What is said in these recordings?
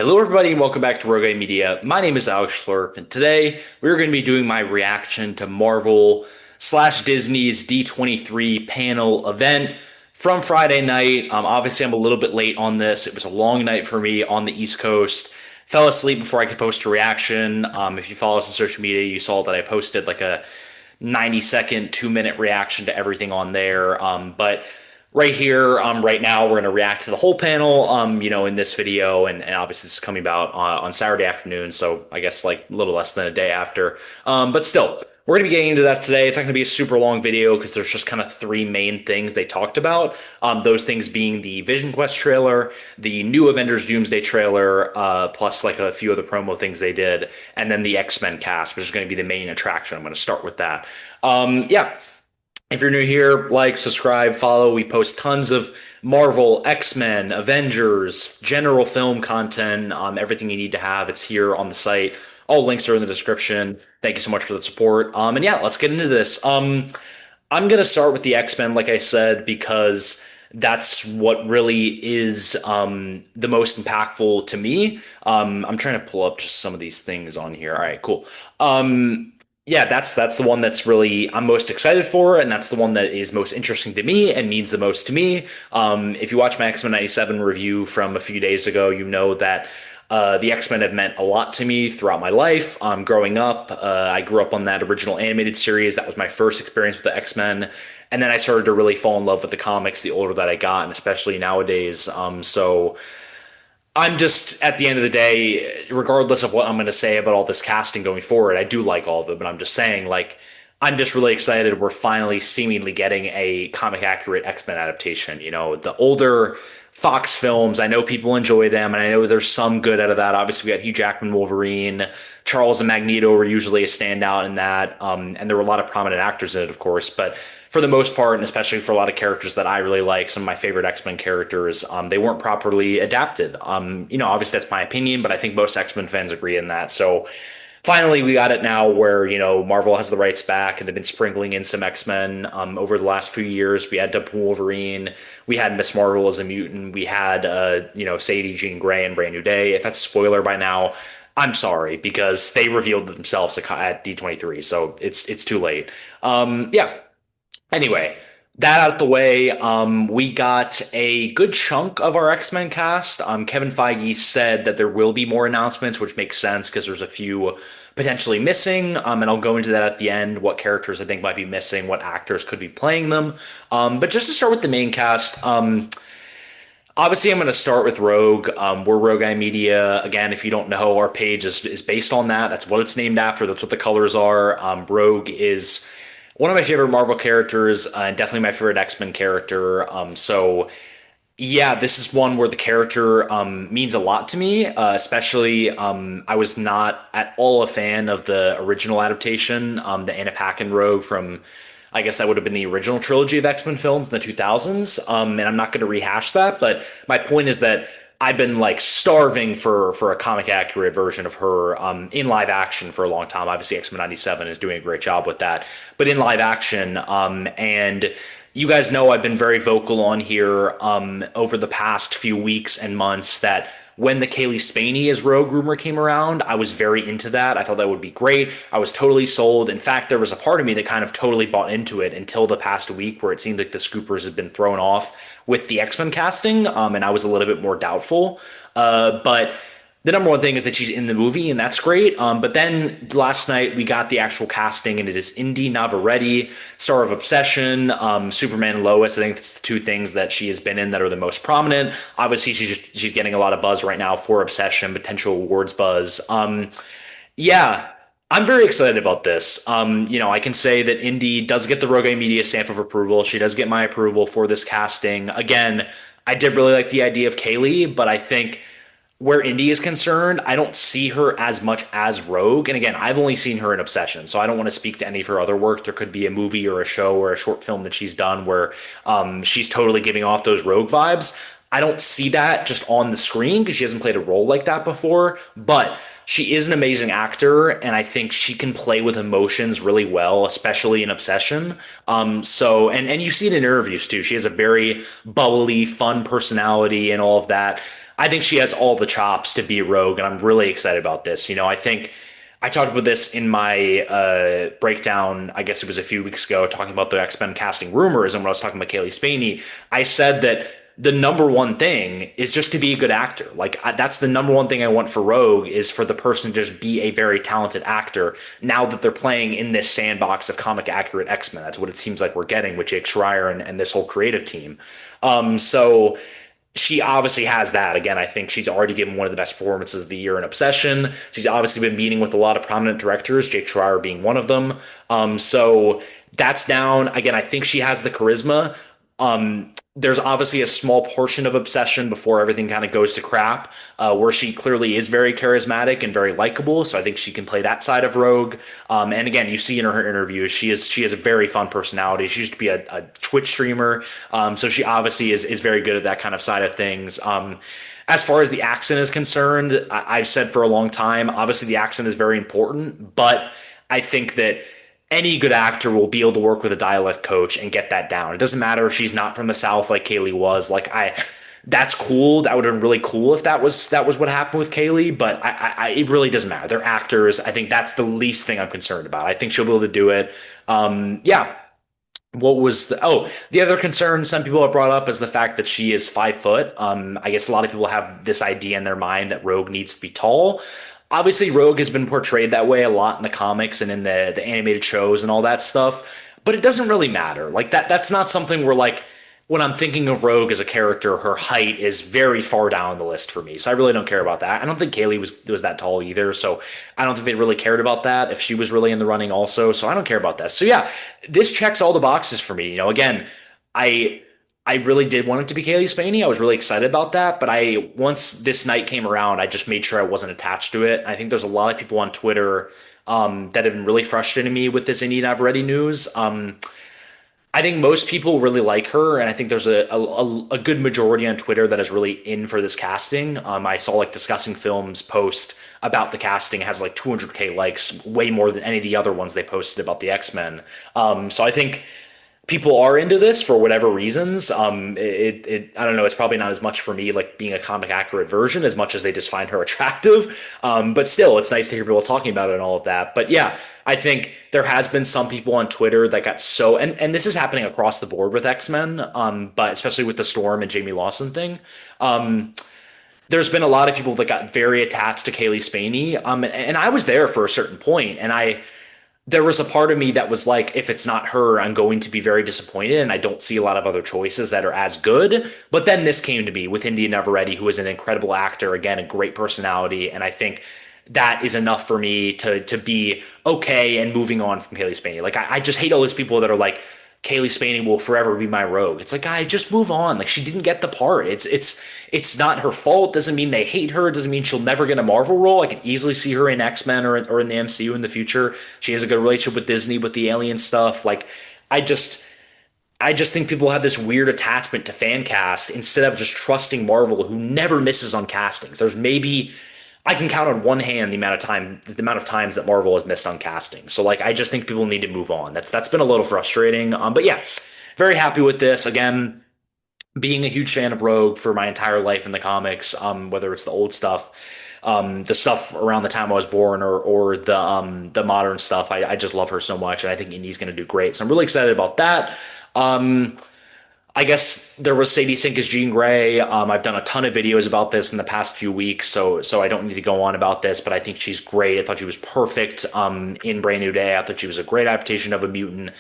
Hello, everybody, and welcome back to Rogue Media. My name is Alex Schlerf, and today we're going to be doing my reaction to Marvel slash Disney's D23 panel event from Friday night. Obviously, I'm a little bit late on this. It was a long night for me on the East Coast. Fell asleep before I could post a reaction. If you follow us on social media, you saw that I posted like a 90-second, 2-minute reaction to everything on there. But right here, right now, we're going to react to the whole panel, in this video. And obviously, this is coming about on Saturday afternoon. So I guess like a little less than a day after. But still, we're going to be getting into that today. It's not going to be a super long video because there's just kind of three main things they talked about. Those things being the Vision Quest trailer, the new Avengers Doomsday trailer, plus like a few other promo things they did, and then the X-Men cast, which is going to be the main attraction. I'm going to start with that. Yeah. If you're new here, like, subscribe, follow. We post tons of Marvel, X-Men, Avengers, general film content, everything you need to have. It's here on the site. All links are in the description. Thank you so much for the support. And yeah, let's get into this. I'm gonna start with the X-Men, like I said, because that's what really is the most impactful to me. I'm trying to pull up just some of these things on here. All right, cool. Yeah, that's the one that's really I'm most excited for, and that's the one that is most interesting to me and means the most to me. If you watch my X-Men 97 review from a few days ago, you know that the X-Men have meant a lot to me throughout my life. Growing up, I grew up on that original animated series. That was my first experience with the X-Men. And then I started to really fall in love with the comics the older that I got, and especially nowadays. So I'm just, at the end of the day, regardless of what I'm going to say about all this casting going forward, I do like all of it, but I'm just saying, like, I'm just really excited we're finally seemingly getting a comic accurate X-Men adaptation. The older Fox films, I know people enjoy them, and I know there's some good out of that. Obviously, we got Hugh Jackman Wolverine, Charles and Magneto were usually a standout in that, and there were a lot of prominent actors in it, of course, but for the most part, and especially for a lot of characters that I really like, some of my favorite X-Men characters, they weren't properly adapted. Obviously that's my opinion, but I think most X-Men fans agree in that. So finally, we got it now where, Marvel has the rights back and they've been sprinkling in some X-Men over the last few years. We had Deadpool Wolverine, we had Miss Marvel as a mutant, we had, Sadie Jean Grey in Brand New Day. If that's a spoiler by now, I'm sorry because they revealed themselves at D23, so it's too late. Yeah. Anyway, that out the way, we got a good chunk of our X-Men cast. Kevin Feige said that there will be more announcements, which makes sense because there's a few potentially missing. And I'll go into that at the end, what characters I think might be missing, what actors could be playing them. But just to start with the main cast, obviously I'm going to start with Rogue. We're Rogue Eye Media. Again, if you don't know, our page is based on that. That's what it's named after. That's what the colors are. Rogue is one of my favorite Marvel characters, and definitely my favorite X-Men character. So yeah, this is one where the character means a lot to me, especially I was not at all a fan of the original adaptation, the Anna Paquin Rogue from, I guess that would have been the original trilogy of X-Men films in the 2000s. And I'm not going to rehash that, but my point is that I've been like starving for a comic accurate version of her in live action for a long time. Obviously, X-Men 97 is doing a great job with that, but in live action, and you guys know I've been very vocal on here over the past few weeks and months that when the Kaylee Spaney as Rogue rumor came around, I was very into that. I thought that would be great. I was totally sold. In fact, there was a part of me that kind of totally bought into it until the past week where it seemed like the scoopers had been thrown off with the X-Men casting, and I was a little bit more doubtful. But the number one thing is that she's in the movie, and that's great. But then last night we got the actual casting, and it is Indy Navarrete, star of Obsession, Superman and Lois. I think that's the two things that she has been in that are the most prominent. Obviously, she's getting a lot of buzz right now for Obsession, potential awards buzz. Yeah, I'm very excited about this. I can say that Indy does get the Rogue Media stamp of approval. She does get my approval for this casting. Again, I did really like the idea of Kaylee, but I think where Indy is concerned, I don't see her as much as Rogue. And again, I've only seen her in Obsession, so I don't want to speak to any of her other work. There could be a movie or a show or a short film that she's done where she's totally giving off those Rogue vibes. I don't see that just on the screen because she hasn't played a role like that before, but she is an amazing actor, and I think she can play with emotions really well, especially in Obsession. And you see it in interviews too. She has a very bubbly, fun personality and all of that. I think she has all the chops to be Rogue, and I'm really excited about this. I think I talked about this in my breakdown. I guess it was a few weeks ago, talking about the X-Men casting rumors, and when I was talking about Kaylee Spaney, I said that the number one thing is just to be a good actor. Like that's the number one thing I want for Rogue is for the person to just be a very talented actor. Now that they're playing in this sandbox of comic accurate X-Men, that's what it seems like we're getting with Jake Schreier and this whole creative team. So she obviously has that. Again, I think she's already given one of the best performances of the year in Obsession. She's obviously been meeting with a lot of prominent directors, Jake Schreier being one of them. So that's down. Again, I think she has the charisma. There's obviously a small portion of Obsession before everything kind of goes to crap, where she clearly is very charismatic and very likable. So I think she can play that side of Rogue. And again, you see in her interviews, she has a very fun personality. She used to be a Twitch streamer, so she obviously is very good at that kind of side of things. As far as the accent is concerned, I've said for a long time, obviously the accent is very important, but I think that any good actor will be able to work with a dialect coach and get that down. It doesn't matter if she's not from the South like Kaylee was. That's cool. That would have been really cool if that was what happened with Kaylee. But it really doesn't matter. They're actors. I think that's the least thing I'm concerned about. I think she'll be able to do it. Yeah. The other concern some people have brought up is the fact that she is 5 foot. I guess a lot of people have this idea in their mind that Rogue needs to be tall. Obviously, Rogue has been portrayed that way a lot in the comics and in the animated shows and all that stuff, but it doesn't really matter. Like that's not something where like when I'm thinking of Rogue as a character, her height is very far down the list for me. So I really don't care about that. I don't think Kaylee was that tall either, so I don't think they really cared about that if she was really in the running also. So I don't care about that. So yeah, this checks all the boxes for me. Again, I I really did want it to be Kaylee Spaney. I was really excited about that. But once this night came around, I just made sure I wasn't attached to it. I think there's a lot of people on Twitter that have been really frustrating me with this Indy Navarrete news. I think most people really like her, and I think there's a good majority on Twitter that is really in for this casting. I saw like Discussing Films post about the casting, it has like 200K likes, way more than any of the other ones they posted about the X-Men. So I think people are into this for whatever reasons. I don't know. It's probably not as much for me, like being a comic accurate version, as much as they just find her attractive. But still, it's nice to hear people talking about it and all of that. But yeah, I think there has been some people on Twitter that got so, and this is happening across the board with X-Men, but especially with the Storm and Jamie Lawson thing. There's been a lot of people that got very attached to Kaylee Spaney. And I was there for a certain point, and there was a part of me that was like, if it's not her, I'm going to be very disappointed, and I don't see a lot of other choices that are as good. But then this came to me with India Navarrete, who is an incredible actor, again, a great personality, and I think that is enough for me to be okay and moving on from Kaylee Spaney. Like I just hate all those people that are like, Kaylee Spaney will forever be my Rogue. It's like, guys, just move on. Like she didn't get the part. It's not her fault. Doesn't mean they hate her. Doesn't mean she'll never get a Marvel role. I can easily see her in X-Men or in the MCU in the future. She has a good relationship with Disney with the alien stuff. Like I just I just think people have this weird attachment to fan cast instead of just trusting Marvel, who never misses on castings. There's maybe I can count on one hand the amount of times that Marvel has missed on casting. So like I just think people need to move on. That's been a little frustrating. But yeah, very happy with this. Again, being a huge fan of Rogue for my entire life in the comics, whether it's the old stuff, the stuff around the time I was born, or the modern stuff. I just love her so much, and I think Indy's going to do great. So I'm really excited about that. Um, I guess there was Sadie Sink as Jean Grey. I've done a ton of videos about this in the past few weeks, so I don't need to go on about this, but I think she's great. I thought she was perfect in Brand New Day. I thought she was a great adaptation of a mutant,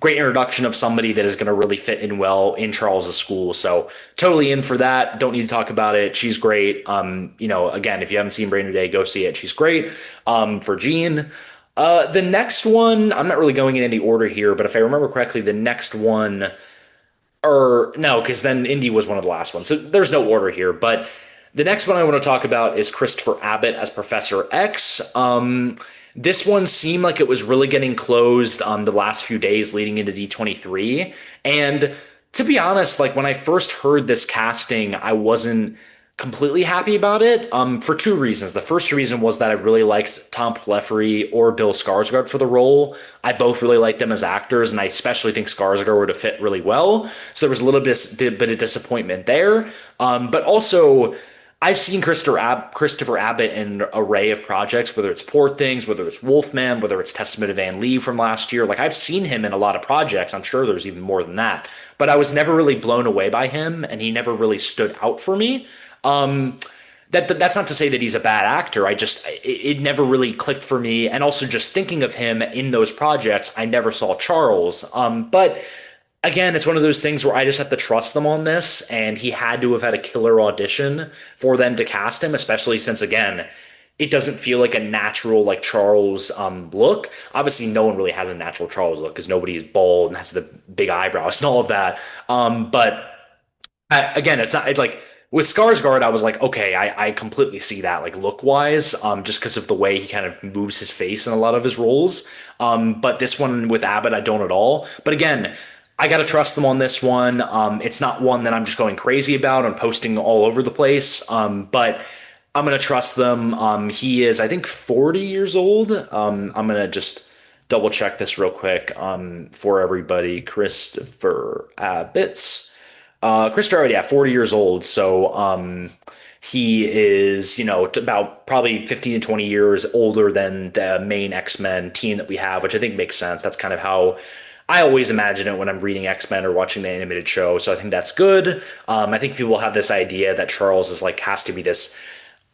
great introduction of somebody that is going to really fit in well in Charles's school. So totally in for that. Don't need to talk about it. She's great. Again, if you haven't seen Brand New Day, go see it. She's great. For Jean. The next one, I'm not really going in any order here, but if I remember correctly, the next one, or no, because then Indy was one of the last ones. So there's no order here. But the next one I want to talk about is Christopher Abbott as Professor X. This one seemed like it was really getting closed the last few days leading into D23. And to be honest, like when I first heard this casting, I wasn't completely happy about it for two reasons. The first reason was that I really liked Tom Pellephrey or Bill Skarsgård for the role. I both really liked them as actors, and I especially think Skarsgård would have fit really well. So there was a little bit of disappointment there. But also, I've seen Christopher Abbott in an array of projects, whether it's Poor Things, whether it's Wolfman, whether it's Testament of Anne Lee from last year. Like I've seen him in a lot of projects. I'm sure there's even more than that, but I was never really blown away by him, and he never really stood out for me. Um, that's not to say that he's a bad actor. It never really clicked for me, and also just thinking of him in those projects, I never saw Charles. But again, it's one of those things where I just have to trust them on this, and he had to have had a killer audition for them to cast him, especially since again, it doesn't feel like a natural like Charles look. Obviously, no one really has a natural Charles look because nobody is bald and has the big eyebrows and all of that. But again, it's not. It's like with Skarsgård, I was like, okay, I completely see that, like look wise, just because of the way he kind of moves his face in a lot of his roles. But this one with Abbott, I don't at all. But again, I got to trust them on this one. It's not one that I'm just going crazy about and posting all over the place. But I'm gonna trust them. He is, I think, 40 years old. I'm gonna just double check this real quick for everybody. Christopher Abbott's. Chris already, yeah, 40 years old. So he is, about probably 15 to 20 years older than the main X-Men team that we have, which I think makes sense. That's kind of how I always imagine it when I'm reading X-Men or watching the animated show. So I think that's good. I think people have this idea that Charles is like has to be this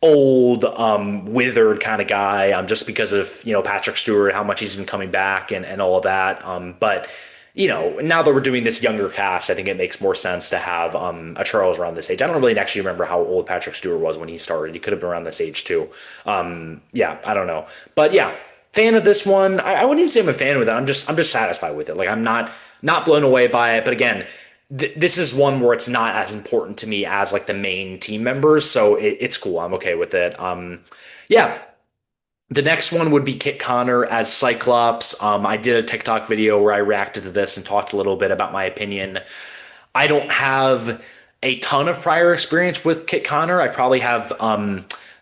old, withered kind of guy, just because of, Patrick Stewart, how much he's been coming back and all of that. But now that we're doing this younger cast, I think it makes more sense to have a Charles around this age. I don't really actually remember how old Patrick Stewart was when he started. He could have been around this age too. Yeah, I don't know. But yeah, fan of this one. I wouldn't even say I'm a fan with it. I'm just satisfied with it. Like I'm not blown away by it. But again, this is one where it's not as important to me as like the main team members. So it's cool. I'm okay with it. Yeah, the next one would be Kit Connor as Cyclops. I did a TikTok video where I reacted to this and talked a little bit about my opinion. I don't have a ton of prior experience with Kit Connor. I probably have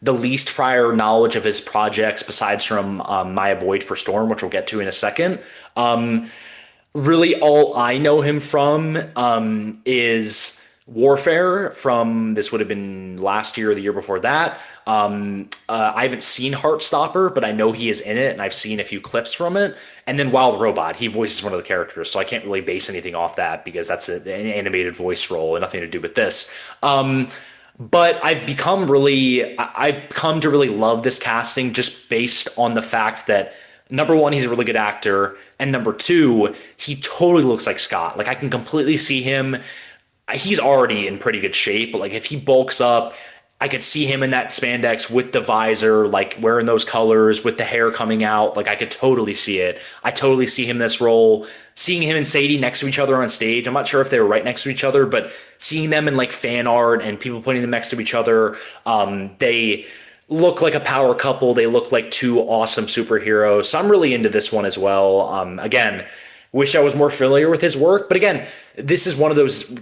the least prior knowledge of his projects besides from Maya Boyd for Storm, which we'll get to in a second. Really, all I know him from is Warfare from this would have been last year or the year before that. I haven't seen Heartstopper, but I know he is in it, and I've seen a few clips from it. And then Wild Robot, he voices one of the characters, so I can't really base anything off that because that's an animated voice role and nothing to do with this. But I've come to really love this casting just based on the fact that number one, he's a really good actor, and number two, he totally looks like Scott. Like I can completely see him. He's already in pretty good shape, but like if he bulks up, I could see him in that spandex with the visor, like wearing those colors with the hair coming out. Like I could totally see it. I totally see him in this role. Seeing him and Sadie next to each other on stage. I'm not sure if they were right next to each other, but seeing them in like fan art and people putting them next to each other, they look like a power couple. They look like two awesome superheroes. So I'm really into this one as well. Again, wish I was more familiar with his work, but again, this is one of those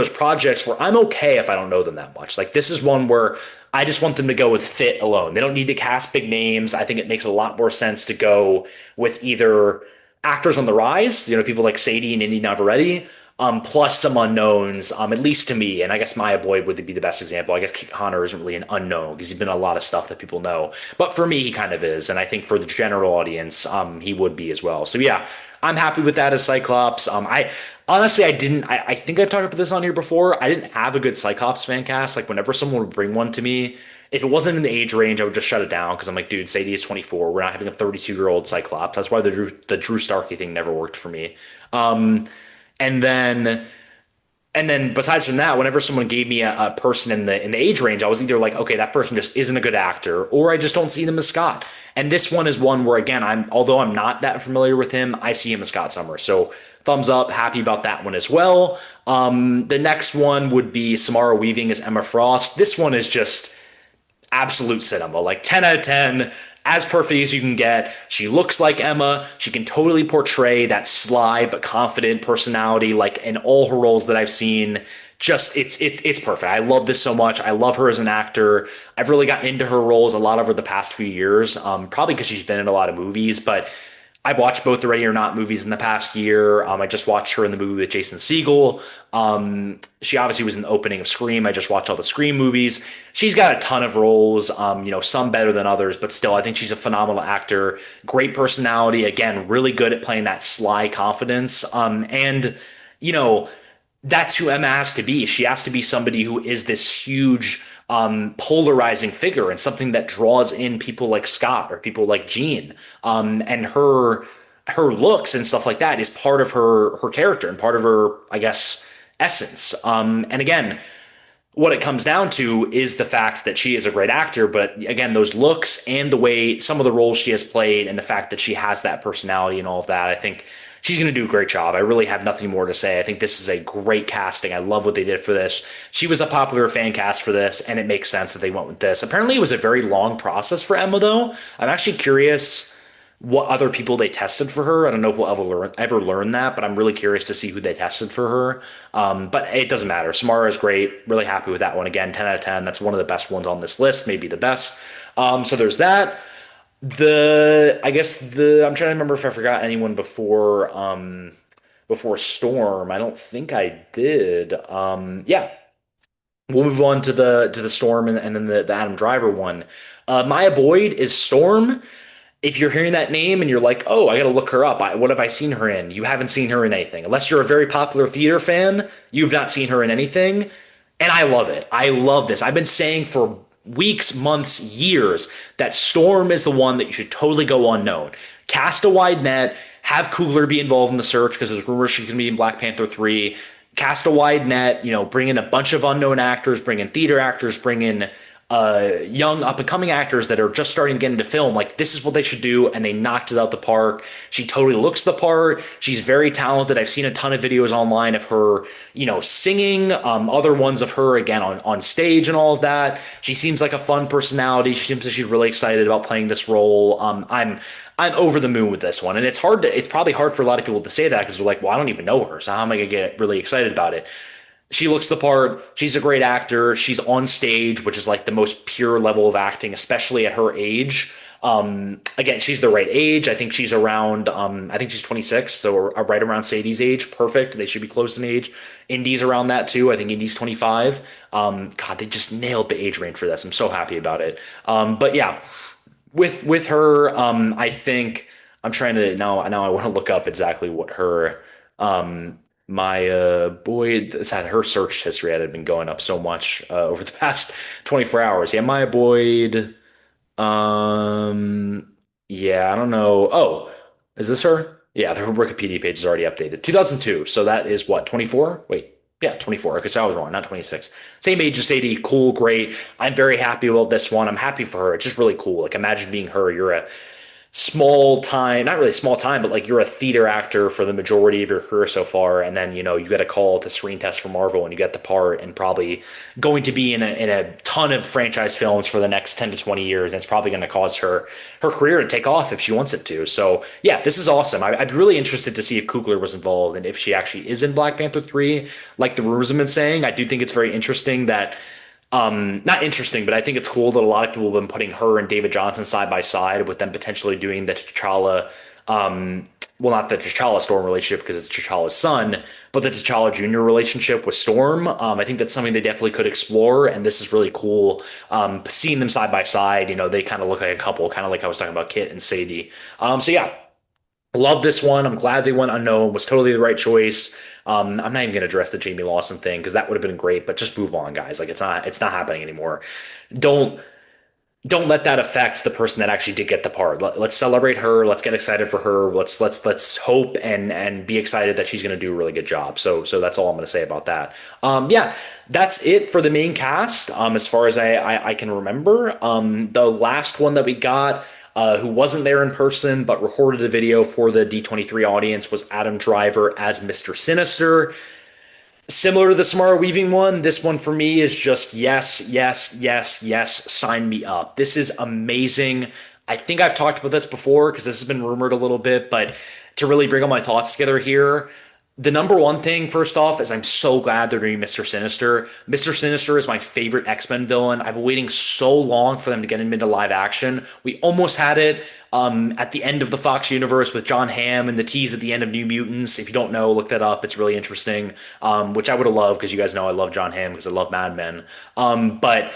projects where I'm okay if I don't know them that much. Like this is one where I just want them to go with fit alone. They don't need to cast big names. I think it makes a lot more sense to go with either actors on the rise, people like Sadie and Indy Navarrete, plus some unknowns, at least to me. And I guess Maya Boyd would be the best example. I guess Connor isn't really an unknown because he's been in a lot of stuff that people know. But for me, he kind of is. And I think for the general audience, he would be as well. So yeah, I'm happy with that as Cyclops. I honestly, I think I've talked about this on here before. I didn't have a good Cyclops fan cast. Like whenever someone would bring one to me, if it wasn't in the age range, I would just shut it down because I'm like, dude, Sadie is 24. We're not having a 32-year-old Cyclops. That's why the Drew Starkey thing never worked for me. And then besides from that, whenever someone gave me a person in the age range, I was either like, okay, that person just isn't a good actor, or I just don't see them as Scott. And this one is one where again, although I'm not that familiar with him, I see him as Scott Summers. So thumbs up, happy about that one as well. The next one would be Samara Weaving as Emma Frost. This one is just absolute cinema, like 10 out of 10, as perfect as you can get. She looks like Emma. She can totally portray that sly but confident personality, like in all her roles that I've seen. Just it's perfect. I love this so much. I love her as an actor. I've really gotten into her roles a lot over the past few years, probably because she's been in a lot of movies, but I've watched both the Ready or Not movies in the past year. I just watched her in the movie with Jason Segel. She obviously was in the opening of Scream. I just watched all the Scream movies. She's got a ton of roles, some better than others, but still, I think she's a phenomenal actor. Great personality. Again, really good at playing that sly confidence. And, you know, that's who Emma has to be. She has to be somebody who is this huge polarizing figure and something that draws in people like Scott or people like Jean. And her looks and stuff like that is part of her character and part of her, I guess, essence. And again, what it comes down to is the fact that she is a great actor, but again, those looks and the way some of the roles she has played and the fact that she has that personality and all of that, I think she's going to do a great job. I really have nothing more to say. I think this is a great casting. I love what they did for this. She was a popular fan cast for this, and it makes sense that they went with this. Apparently, it was a very long process for Emma, though. I'm actually curious what other people they tested for her. I don't know if we'll ever learn that, but I'm really curious to see who they tested for her. But it doesn't matter. Samara is great. Really happy with that one. Again, 10 out of 10. That's one of the best ones on this list, maybe the best. So there's that. I'm trying to remember if I forgot anyone before Storm. I don't think I did. Yeah, we'll move on to the Storm and then the Adam Driver one. Maya Boyd is Storm. If you're hearing that name and you're like, oh, I got to look her up. What have I seen her in? You haven't seen her in anything. Unless you're a very popular theater fan, you've not seen her in anything. And I love it. I love this. I've been saying for weeks, months, years that Storm is the one that you should totally go unknown. Cast a wide net, have Coogler be involved in the search because there's rumors she's going to be in Black Panther 3. Cast a wide net, bring in a bunch of unknown actors, bring in theater actors, bring in young up and coming actors that are just starting to get into film. Like, this is what they should do, and they knocked it out the park. She totally looks the part. She's very talented. I've seen a ton of videos online of her, singing, other ones of her again on stage and all of that. She seems like a fun personality. She seems like she's really excited about playing this role. I'm over the moon with this one, and it's probably hard for a lot of people to say that because they're like, well, I don't even know her, so how am I gonna get really excited about it? She looks the part. She's a great actor. She's on stage, which is like the most pure level of acting, especially at her age. Again, she's the right age. I think she's around, I think she's 26, so right around Sadie's age. Perfect. They should be close in age. Indy's around that too. I think Indy's 25. God, they just nailed the age range for this. I'm so happy about it. But yeah, with her, I think I'm trying to now I want to look up exactly what her my boy has had her search history had been going up so much over the past 24 hours. Yeah, Maya Boyd. Um, yeah, I don't know. Oh, is this her? Yeah, the Wikipedia page is already updated. 2002. So that is what, 24? Wait. Yeah, 24. Okay, so I was wrong, not 26. Same age as Sadie. Cool, great. I'm very happy about this one. I'm happy for her. It's just really cool. Like, imagine being her. You're a small time, not really small time, but like you're a theater actor for the majority of your career so far, and then you get a call to screen test for Marvel, and you get the part, and probably going to be in a ton of franchise films for the next 10 to 20 years, and it's probably going to cause her career to take off if she wants it to. So yeah, this is awesome. I'd be really interested to see if Coogler was involved and if she actually is in Black Panther 3, like the rumors have been saying. I do think it's very interesting that not interesting, but I think it's cool that a lot of people have been putting her and David Johnson side by side with them potentially doing the T'Challa, well, not the T'Challa Storm relationship because it's T'Challa's son, but the T'Challa Jr. relationship with Storm. I think that's something they definitely could explore, and this is really cool. Seeing them side by side, they kind of look like a couple, kind of like I was talking about Kit and Sadie. So yeah, love this one. I'm glad they went unknown. Was totally the right choice. I'm not even going to address the Jamie Lawson thing because that would have been great, but just move on, guys. Like, it's not happening anymore. Don't don't let that affect the person that actually did get the part. Let's celebrate her. Let's get excited for her. Let's hope and be excited that she's going to do a really good job. So that's all I'm going to say about that. Yeah, that's it for the main cast. As far as I can remember, the last one that we got. Who wasn't there in person but recorded a video for the D23 audience was Adam Driver as Mr. Sinister. Similar to the Samara Weaving one, this one for me is just yes, yes, yes, yes, sign me up. This is amazing. I think I've talked about this before because this has been rumored a little bit, but to really bring all my thoughts together here, The number one thing, first off, is I'm so glad they're doing Mr. Sinister. Mr. Sinister is my favorite X-Men villain. I've been waiting so long for them to get him into live action. We almost had it at the end of the Fox universe with John Hamm and the tease at the end of New Mutants. If you don't know, look that up. It's really interesting, which I would have loved because you guys know I love John Hamm because I love Mad Men. But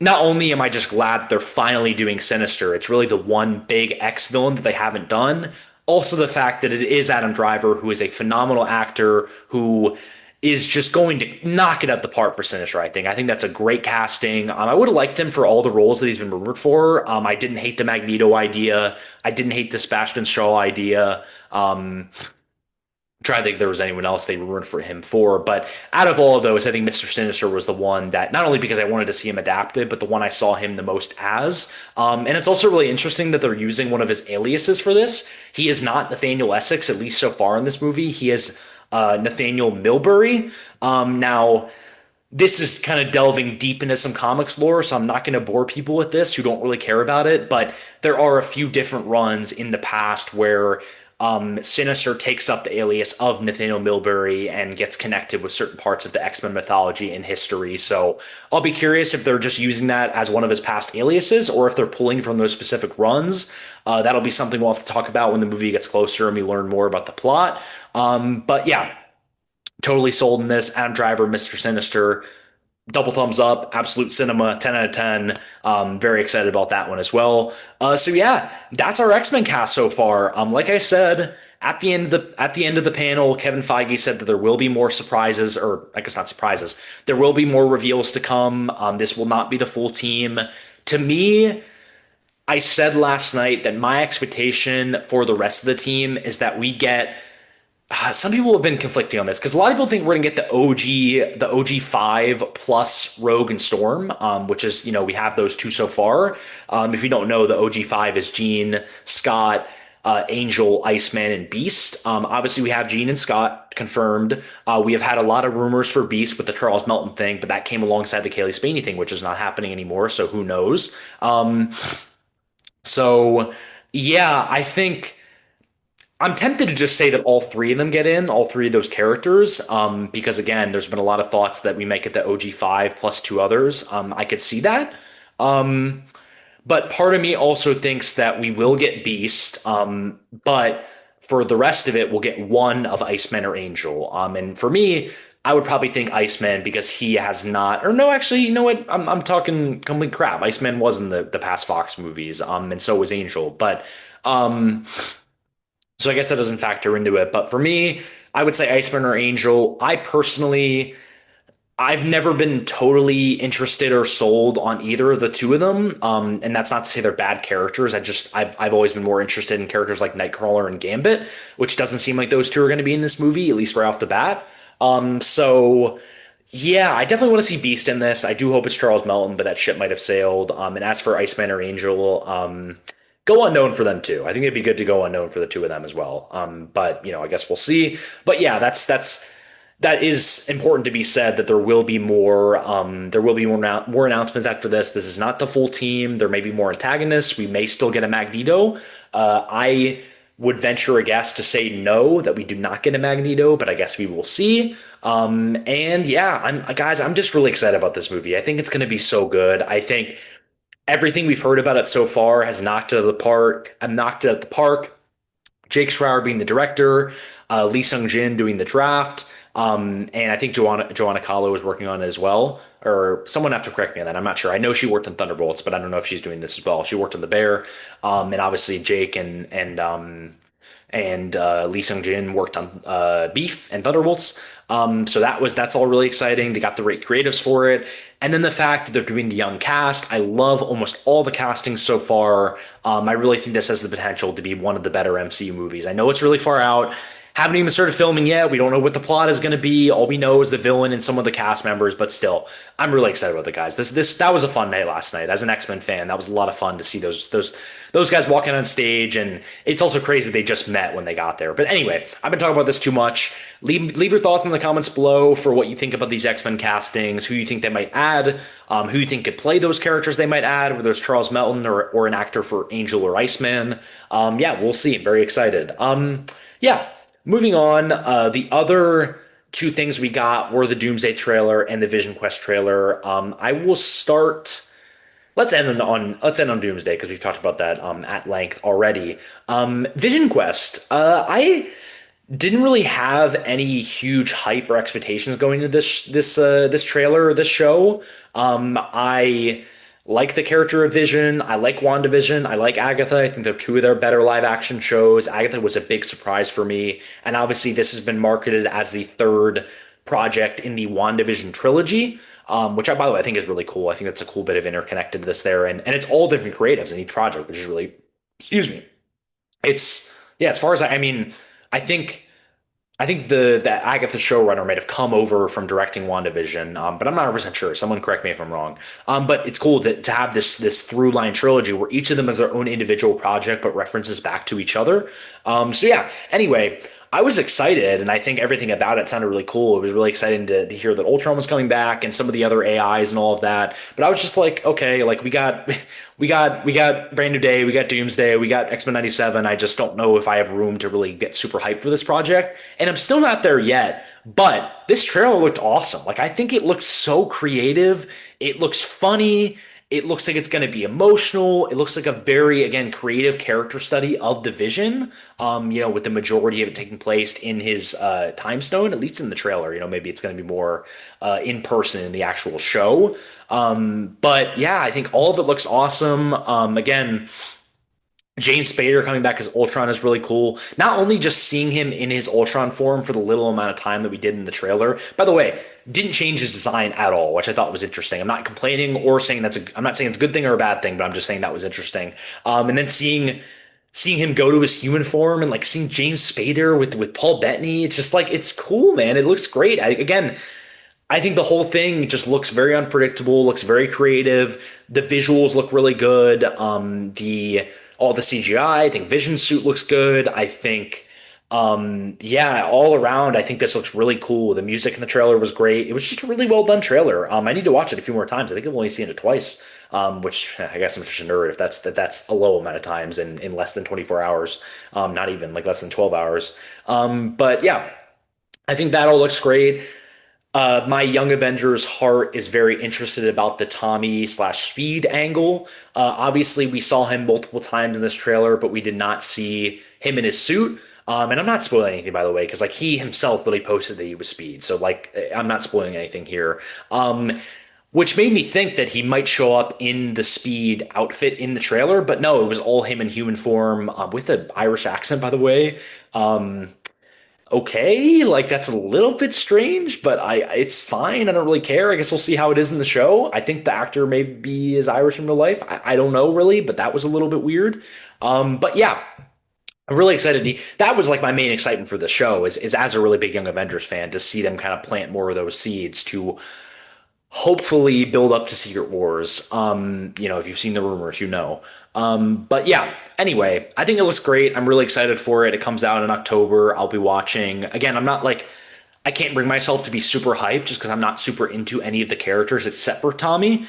not only am I just glad that they're finally doing Sinister, it's really the one big X villain that they haven't done. Also, the fact that it is Adam Driver, who is a phenomenal actor, who is just going to knock it out the park for Sinister. I think that's a great casting. I would have liked him for all the roles that he's been rumored for. I didn't hate the Magneto idea. I didn't hate the Sebastian Shaw idea. Trying to think if there was anyone else they rumored for him for. But out of all of those, I think Mr. Sinister was the one that not only because I wanted to see him adapted, but the one I saw him the most as. And it's also really interesting that they're using one of his aliases for this. He is not Nathaniel Essex, at least so far in this movie. He is Nathaniel Milbury. Now, this is kind of delving deep into some comics lore, so I'm not going to bore people with this who don't really care about it. But there are a few different runs in the past where Sinister takes up the alias of Nathaniel Milbury and gets connected with certain parts of the X-Men mythology and history. So I'll be curious if they're just using that as one of his past aliases or if they're pulling from those specific runs. That'll be something we'll have to talk about when the movie gets closer and we learn more about the plot. But yeah, totally sold in this. Adam Driver, Mr. Sinister, double thumbs up, absolute cinema, 10 out of 10. Very excited about that one as well. So yeah, that's our X-Men cast so far. Like I said, at the end of the panel, Kevin Feige said that there will be more surprises, or I guess not surprises. There will be more reveals to come. This will not be the full team. To me, I said last night that my expectation for the rest of the team is that we get some people have been conflicting on this because a lot of people think we're going to get the OG 5 plus Rogue and Storm, which is, we have those two so far. If you don't know, the OG 5 is Jean, Scott, Angel, Iceman, and Beast. Obviously, we have Jean and Scott confirmed. We have had a lot of rumors for Beast with the Charles Melton thing, but that came alongside the Kaylee Spaney thing, which is not happening anymore. So who knows? So yeah, I think. I'm tempted to just say that all three of them get in, all three of those characters, because again, there's been a lot of thoughts that we might get the OG5 plus two others. I could see that. Um, but part of me also thinks that we will get Beast, but for the rest of it, we'll get one of Iceman or Angel. And for me, I would probably think Iceman because he has not, or no, actually, you know what? I'm talking complete crap. Iceman was in the past Fox movies, and so was Angel. But um, so I guess that doesn't factor into it. But for me, I would say Iceman or Angel. I've never been totally interested or sold on either of the two of them. And that's not to say they're bad characters. I've always been more interested in characters like Nightcrawler and Gambit, which doesn't seem like those two are going to be in this movie, at least right off the bat. So yeah, I definitely want to see Beast in this. I do hope it's Charles Melton, but that ship might have sailed. And as for Iceman or Angel, go unknown for them too. I think it'd be good to go unknown for the two of them as well. But I guess we'll see. But yeah, that is important to be said that there will be more announcements after this. This is not the full team. There may be more antagonists. We may still get a Magneto. I would venture a guess to say no, that we do not get a Magneto, but I guess we will see. And yeah, I'm just really excited about this movie. I think it's going to be so good. I think everything we've heard about it so far has knocked it out of the park. I'm knocked it out of the park. Jake Schreier being the director, Lee Sung Jin doing the draft, and I think Joanna Kahlo is working on it as well. Or someone have to correct me on that. I'm not sure. I know she worked on Thunderbolts, but I don't know if she's doing this as well. She worked on The Bear, and obviously Jake and Lee Sung Jin worked on Beef and Thunderbolts. So that's all really exciting. They got the right creatives for it, and then the fact that they're doing the young cast. I love almost all the castings so far. I really think this has the potential to be one of the better MCU movies. I know it's really far out. Haven't even started filming yet. We don't know what the plot is going to be. All we know is the villain and some of the cast members. But still, I'm really excited about the guys. That was a fun night last night. As an X-Men fan, that was a lot of fun to see those guys walking on stage. And it's also crazy they just met when they got there. But anyway, I've been talking about this too much. Leave your thoughts in the comments below for what you think about these X-Men castings, who you think they might add, who you think could play those characters they might add, whether it's Charles Melton or an actor for Angel or Iceman. Yeah, we'll see. I'm very excited. Yeah. moving on, the other two things we got were the Doomsday trailer and the Vision Quest trailer. I will start. Let's end on Doomsday because we've talked about that at length already. Vision Quest. I didn't really have any huge hype or expectations going into this trailer or this show. I like the character of Vision. I like WandaVision. I like Agatha. I think they're two of their better live action shows. Agatha was a big surprise for me, and obviously this has been marketed as the third project in the WandaVision trilogy. Which I, by the way, I think is really cool. I think that's a cool bit of interconnectedness there, and it's all different creatives in each project, which is really, excuse me, it's yeah. As far as I mean, I think I think the Agatha showrunner might have come over from directing WandaVision, but I'm not 100% sure. Someone correct me if I'm wrong. But it's cool to have this through line trilogy where each of them is their own individual project, but references back to each other. So yeah. Anyway, I was excited, and I think everything about it sounded really cool. It was really exciting to hear that Ultron was coming back and some of the other AIs and all of that. But I was just like, okay, like we got Brand New Day, we got Doomsday, we got X-Men 97. I just don't know if I have room to really get super hyped for this project. And I'm still not there yet, but this trailer looked awesome. Like I think it looks so creative. It looks funny. It looks like it's going to be emotional. It looks like a very, again, creative character study of the Vision. With the majority of it taking place in his time stone, at least in the trailer. Maybe it's going to be more in person in the actual show. But yeah, I think all of it looks awesome. Again, James Spader coming back as Ultron is really cool. Not only just seeing him in his Ultron form for the little amount of time that we did in the trailer. By the way, didn't change his design at all, which I thought was interesting. I'm not complaining or saying I'm not saying it's a good thing or a bad thing, but I'm just saying that was interesting. And then seeing him go to his human form and like seeing James Spader with Paul Bettany, it's just like it's cool, man. It looks great. Again, I think the whole thing just looks very unpredictable, looks very creative. The visuals look really good. The all the CGI, I think Vision suit looks good. I think yeah, all around, I think this looks really cool. The music in the trailer was great. It was just a really well done trailer. I need to watch it a few more times. I think I've only seen it twice. Which I guess I'm just a nerd if that's a low amount of times in less than 24 hours. Not even like less than 12 hours. But yeah, I think that all looks great. My Young Avengers heart is very interested about the Tommy slash Speed angle. Obviously, we saw him multiple times in this trailer, but we did not see him in his suit. And I'm not spoiling anything, by the way, because like he himself really posted that he was Speed. So like I'm not spoiling anything here. Which made me think that he might show up in the Speed outfit in the trailer, but no, it was all him in human form with an Irish accent, by the way. Um, okay, like that's a little bit strange, but I it's fine. I don't really care. I guess we'll see how it is in the show. I think the actor maybe is Irish in real life. I don't know really, but that was a little bit weird. But yeah, I'm really excited. That was like my main excitement for the show is as a really big Young Avengers fan to see them kind of plant more of those seeds to hopefully build up to Secret Wars. If you've seen the rumors, you know. But yeah, anyway, I think it looks great. I'm really excited for it. It comes out in October. I'll be watching. Again, I'm not like I can't bring myself to be super hyped just because I'm not super into any of the characters except for Tommy,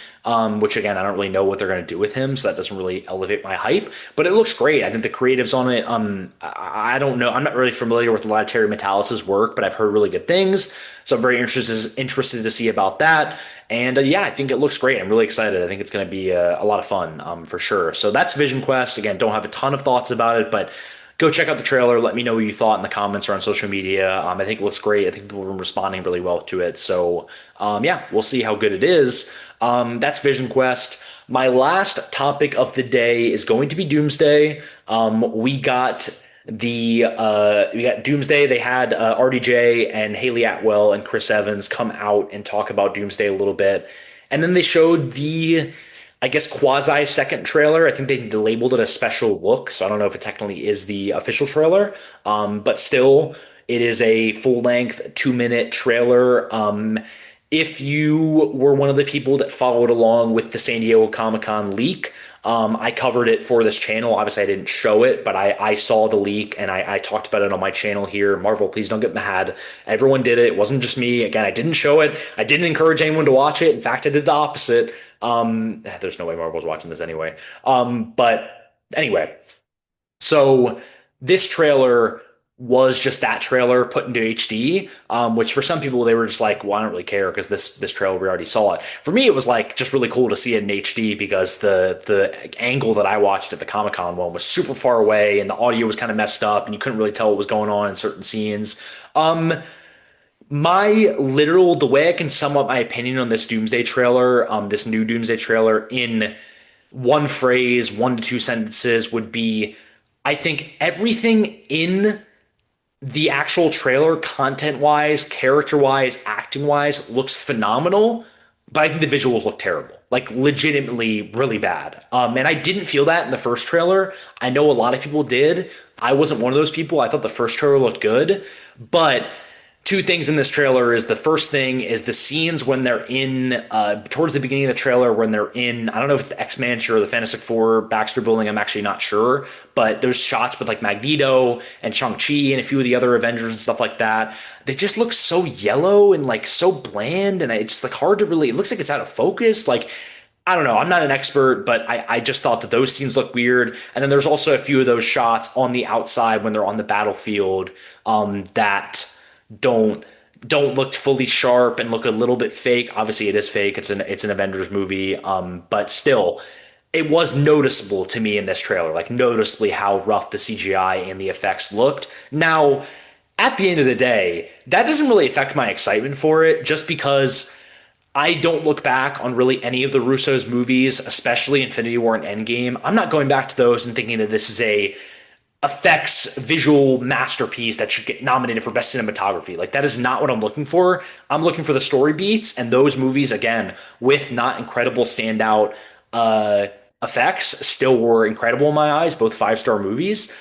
which again, I don't really know what they're going to do with him, so that doesn't really elevate my hype. But it looks great. I think the creatives on it, I don't know. I'm not really familiar with a lot of Terry Metallis's work, but I've heard really good things. So I'm very interested to see about that. And yeah, I think it looks great. I'm really excited. I think it's going to be a lot of fun for sure. So that's Vision Quest. Again, don't have a ton of thoughts about it, but go check out the trailer. Let me know what you thought in the comments or on social media. I think it looks great. I think people have been responding really well to it. So yeah, we'll see how good it is. That's Vision Quest. My last topic of the day is going to be Doomsday. We got Doomsday. They had RDJ and Haley Atwell and Chris Evans come out and talk about Doomsday a little bit, and then they showed the I guess quasi second trailer. I think they labeled it a special look, so I don't know if it technically is the official trailer. But still, it is a full length 2 minute trailer. If you were one of the people that followed along with the San Diego Comic Con leak, I covered it for this channel. Obviously, I didn't show it, but I saw the leak and I talked about it on my channel here. Marvel, please don't get mad. Everyone did it. It wasn't just me. Again, I didn't show it. I didn't encourage anyone to watch it. In fact, I did the opposite. There's no way Marvel's watching this anyway. But anyway, so this trailer was just that trailer put into HD, which for some people they were just like, well, I don't really care because this trailer we already saw it. For me, it was like just really cool to see it in HD because the angle that I watched at the Comic Con one was super far away and the audio was kind of messed up and you couldn't really tell what was going on in certain scenes. Um, my literal the way I can sum up my opinion on this Doomsday trailer, this new Doomsday trailer in one phrase, 1 to 2 sentences would be I think everything in the actual trailer, content wise, character wise, acting wise, looks phenomenal, but I think the visuals look terrible. Like legitimately really bad. And I didn't feel that in the first trailer. I know a lot of people did. I wasn't one of those people. I thought the first trailer looked good, but two things in this trailer is the first thing is the scenes when they're in towards the beginning of the trailer when they're in I don't know if it's the X-Mansion or the Fantastic Four Baxter building, I'm actually not sure, but those shots with like Magneto and Shang-Chi and a few of the other Avengers and stuff like that, they just look so yellow and like so bland, and it's like hard to really, it looks like it's out of focus. Like I don't know. I'm not an expert, but I just thought that those scenes look weird. And then there's also a few of those shots on the outside when they're on the battlefield that don't don't look fully sharp and look a little bit fake. Obviously, it is fake. It's an Avengers movie, but still, it was noticeable to me in this trailer, like noticeably how rough the CGI and the effects looked. Now, at the end of the day, that doesn't really affect my excitement for it, just because I don't look back on really any of the Russo's movies, especially Infinity War and Endgame. I'm not going back to those and thinking that this is a effects visual masterpiece that should get nominated for best cinematography. Like that is not what I'm looking for. I'm looking for the story beats, and those movies again with not incredible standout uh effects still were incredible in my eyes, both 5-star movies.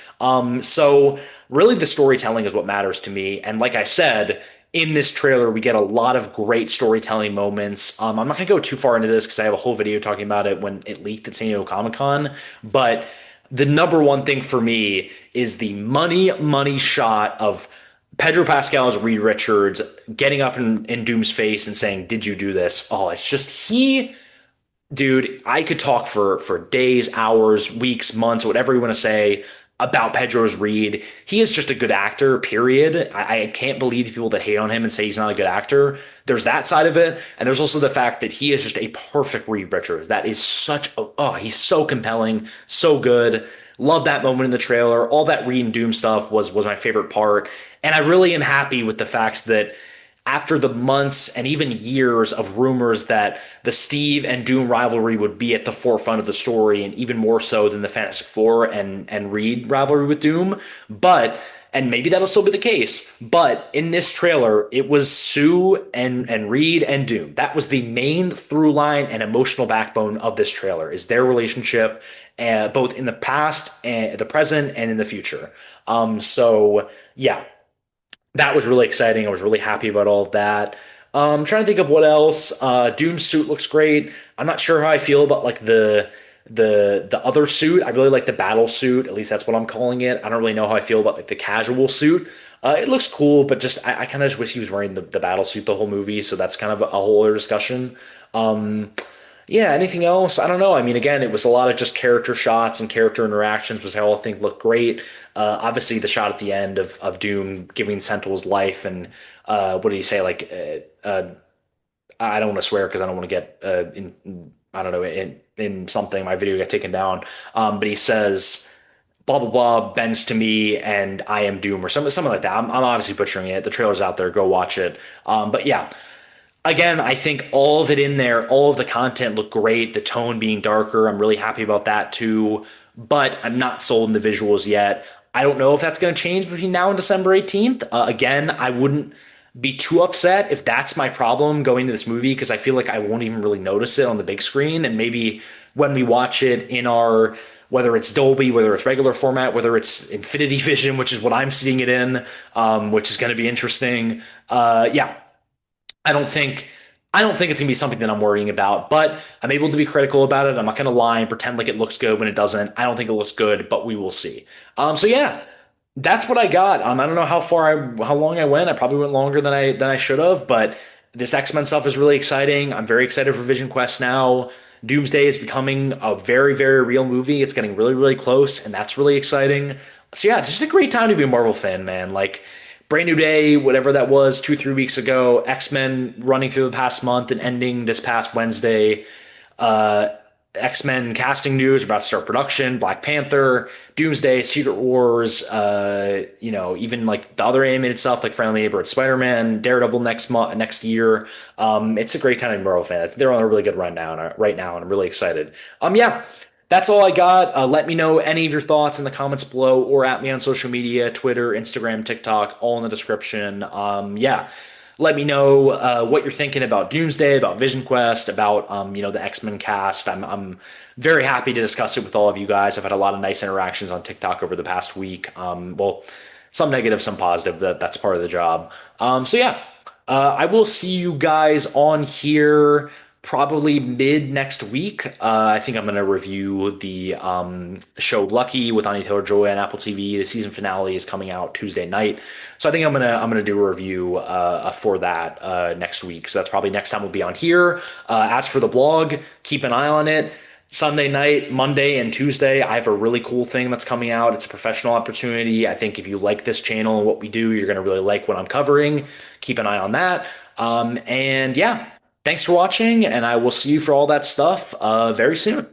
So really the storytelling is what matters to me, and like I said, in this trailer we get a lot of great storytelling moments. I'm not going to go too far into this because I have a whole video talking about it when it leaked at San Diego Comic-Con, but the number one thing for me is the money shot of Pedro Pascal as Reed Richards getting up in Doom's face and saying, "Did you do this?" Oh, it's just he, dude. I could talk for days, hours, weeks, months, whatever you want to say about Pedro's Reed. He is just a good actor. Period. I can't believe the people that hate on him and say he's not a good actor. There's that side of it, and there's also the fact that he is just a perfect Reed Richards. That is such a he's so compelling, so good. Love that moment in the trailer. All that Reed and Doom stuff was my favorite part, and I really am happy with the fact that after the months and even years of rumors that the Steve and Doom rivalry would be at the forefront of the story, and even more so than the Fantastic Four and Reed rivalry with Doom. But and maybe that'll still be the case. But in this trailer, it was Sue and Reed and Doom. That was the main through line and emotional backbone of this trailer is their relationship, both in the past and the present and in the future. So yeah, that was really exciting. I was really happy about all of that. I'm trying to think of what else. Doom's suit looks great. I'm not sure how I feel about like the other suit. I really like the battle suit. At least that's what I'm calling it. I don't really know how I feel about like the casual suit. It looks cool, but just I kind of just wish he was wearing the battle suit the whole movie. So that's kind of a whole other discussion. Um, yeah, anything else? I don't know. I mean, again, it was a lot of just character shots and character interactions, which I all think look great. Obviously, the shot at the end of Doom giving Sentinel his life, and what did he say? Like, I don't want to swear because I don't want to get in. I don't know in something. My video got taken down. But he says blah blah blah bends to me and I am Doom or something like that. I'm obviously butchering it. The trailer's out there. Go watch it. But yeah, again, I think all of it in there, all of the content looked great. The tone being darker, I'm really happy about that too. But I'm not sold in the visuals yet. I don't know if that's going to change between now and December 18th. Again, I wouldn't be too upset if that's my problem going to this movie because I feel like I won't even really notice it on the big screen. And maybe when we watch it in our, whether it's Dolby, whether it's regular format, whether it's Infinity Vision, which is what I'm seeing it in, which is going to be interesting. Yeah, I don't think I don't think it's gonna be something that I'm worrying about, but I'm able to be critical about it. I'm not gonna lie and pretend like it looks good when it doesn't. I don't think it looks good, but we will see. So yeah, that's what I got. I don't know how long I went. I probably went longer than I should have, but this X-Men stuff is really exciting. I'm very excited for Vision Quest now. Doomsday is becoming a very, very real movie. It's getting really, really close, and that's really exciting. So yeah, it's just a great time to be a Marvel fan, man. Like brand new day, whatever that was, 2, 3 weeks ago. X-Men running through the past month and ending this past Wednesday. Uh, X-Men casting news about to start production. Black Panther, Doomsday, Secret Wars. Even like the other animated stuff like Friendly Neighborhood Spider-Man, Daredevil next year. It's a great time to be a Marvel fan. I think they're on a really good run now, right now, and I'm really excited. Yeah, that's all I got. Let me know any of your thoughts in the comments below or at me on social media, Twitter, Instagram, TikTok, all in the description. Yeah. Let me know what you're thinking about Doomsday, about Vision Quest, about the X-Men cast. I'm very happy to discuss it with all of you guys. I've had a lot of nice interactions on TikTok over the past week. Well, some negative, some positive. That's part of the job. Yeah, I will see you guys on here probably mid next week. I think I'm going to review the show Lucky with Anya Taylor-Joy on Apple TV. The season finale is coming out Tuesday night, so I think I'm gonna do a review for that next week. So that's probably next time we'll be on here. As for the blog, keep an eye on it. Sunday night, Monday, and Tuesday, I have a really cool thing that's coming out. It's a professional opportunity. I think if you like this channel and what we do, you're going to really like what I'm covering. Keep an eye on that. And yeah, thanks for watching, and I will see you for all that stuff very soon.